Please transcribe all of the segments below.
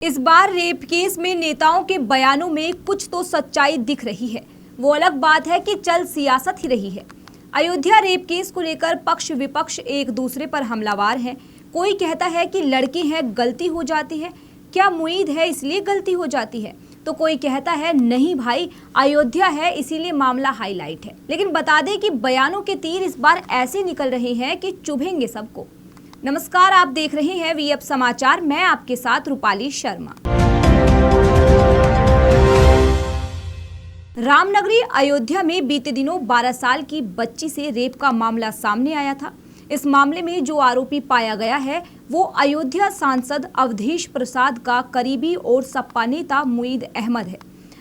इस बार rape case में नेताओं के बयानों में कुछ तो सच्चाई दिख रही है। वो अलग बात है कि चल सियासत ही रही है। अयोध्या रेप केस को लेकर पक्ष विपक्ष एक दूसरे पर हमलावार हैं। कोई कहता है कि लड़की है, गलती हो जाती है, क्या मुईद है इसलिए गलती हो जाती है, तो कोई कहता है नहीं भाई अयोध्या है इसीलिए मामला हाईलाइट है। लेकिन बता दें कि बयानों के तीर इस बार ऐसे निकल रहे हैं कि चुभेंगे सबको। नमस्कार, आप देख रहे हैं वीएफ समाचार। मैं आपके साथ रूपाली शर्मा। रामनगरी अयोध्या में बीते दिनों 12 साल की बच्ची से रेप का मामला सामने आया था। इस मामले में जो आरोपी पाया गया है वो अयोध्या सांसद अवधेश प्रसाद का करीबी और सपा नेता मुईद अहमद है।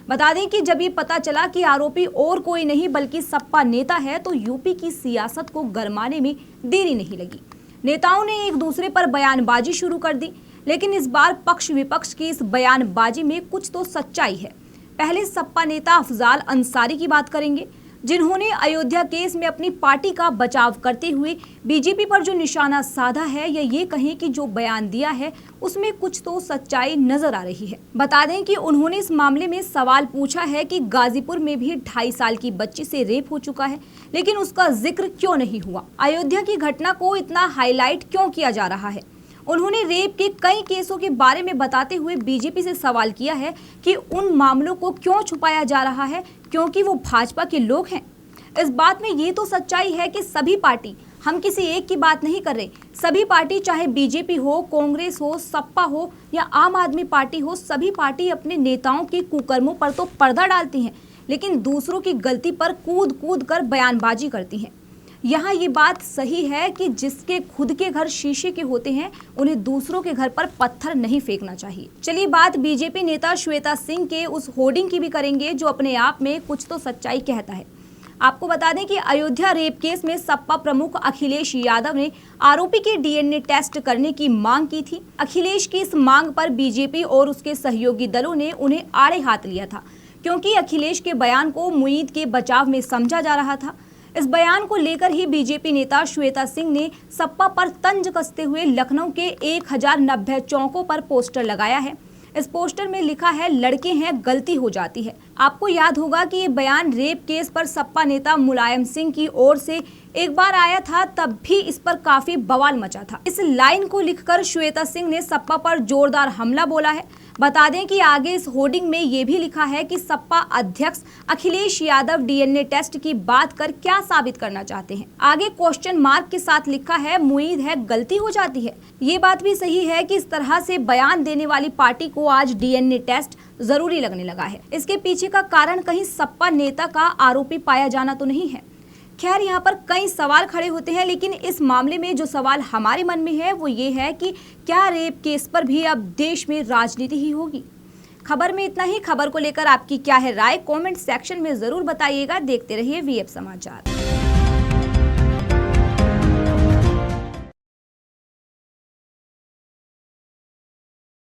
बता दें कि जब ये पता चला कि आरोपी और कोई नहीं बल्कि सपा नेता है तो यूपी की सियासत को गरमाने में देरी नहीं लगी। नेताओं ने एक दूसरे पर बयानबाजी शुरू कर दी, लेकिन इस बार पक्ष विपक्ष की इस बयानबाजी में कुछ तो सच्चाई है। पहले सपा नेता अफजाल अंसारी की बात करेंगे, जिन्होंने अयोध्या केस में अपनी पार्टी का बचाव करते हुए बीजेपी पर जो निशाना साधा है या ये कहें कि जो बयान दिया है उसमें कुछ तो सच्चाई नजर आ रही है। बता दें कि उन्होंने इस मामले में सवाल पूछा है कि गाजीपुर में भी 2.5 साल की बच्ची से रेप हो चुका है, लेकिन उसका जिक्र क्यों नहीं हुआ। अयोध्या की घटना को इतना हाईलाइट क्यों किया जा रहा है। उन्होंने रेप के कई केसों के बारे में बताते हुए बीजेपी से सवाल किया है कि उन मामलों को क्यों छुपाया जा रहा है, क्योंकि वो भाजपा के लोग हैं। इस बात में ये तो सच्चाई है कि सभी पार्टी, हम किसी एक की बात नहीं कर रहे, सभी पार्टी चाहे बीजेपी हो, कांग्रेस हो, सपा हो या आम आदमी पार्टी हो, सभी पार्टी अपने नेताओं के कुकर्मों पर तो पर्दा डालती हैं, लेकिन दूसरों की गलती पर कूद कूद कर बयानबाजी करती हैं। यहाँ ये बात सही है कि जिसके खुद के घर शीशे के होते हैं उन्हें दूसरों के घर पर पत्थर नहीं फेंकना चाहिए। चलिए बात बीजेपी नेता श्वेता सिंह के उस होर्डिंग की भी करेंगे जो अपने आप में कुछ तो सच्चाई कहता है। आपको बता दें कि अयोध्या रेप केस में सपा प्रमुख अखिलेश यादव ने आरोपी के डीएनए टेस्ट करने की मांग की थी। अखिलेश की इस मांग पर बीजेपी और उसके सहयोगी दलों ने उन्हें आड़े हाथ लिया था, क्योंकि अखिलेश के बयान को मुईद के बचाव में समझा जा रहा था। इस बयान को लेकर ही बीजेपी नेता श्वेता सिंह ने सपा पर तंज कसते हुए लखनऊ के 1090 चौकों पर पोस्टर लगाया है। इस पोस्टर में लिखा है लड़के हैं, गलती हो जाती है। आपको याद होगा कि ये बयान रेप केस पर सपा नेता मुलायम सिंह की ओर से एक बार आया था, तब भी इस पर काफी बवाल मचा था। इस लाइन को लिखकर श्वेता सिंह ने सपा पर जोरदार हमला बोला है। बता दें कि आगे इस होर्डिंग में ये भी लिखा है कि सपा अध्यक्ष अखिलेश यादव डीएनए टेस्ट की बात कर क्या साबित करना चाहते हैं। आगे क्वेश्चन मार्क के साथ लिखा है मुईद है, गलती हो जाती है। ये बात भी सही है कि इस तरह से बयान देने वाली पार्टी को आज डीएनए टेस्ट जरूरी लगने लगा है। इसके पीछे का कारण कहीं सपा नेता का आरोपी पाया जाना तो नहीं है। खैर, यहाँ पर कई सवाल खड़े होते हैं, लेकिन इस मामले में जो सवाल हमारे मन में है वो ये है कि क्या रेप केस पर भी अब देश में राजनीति ही होगी। खबर में इतना ही। खबर को लेकर आपकी क्या है राय, कमेंट सेक्शन में जरूर बताइएगा। देखते रहिए वीएफ समाचार।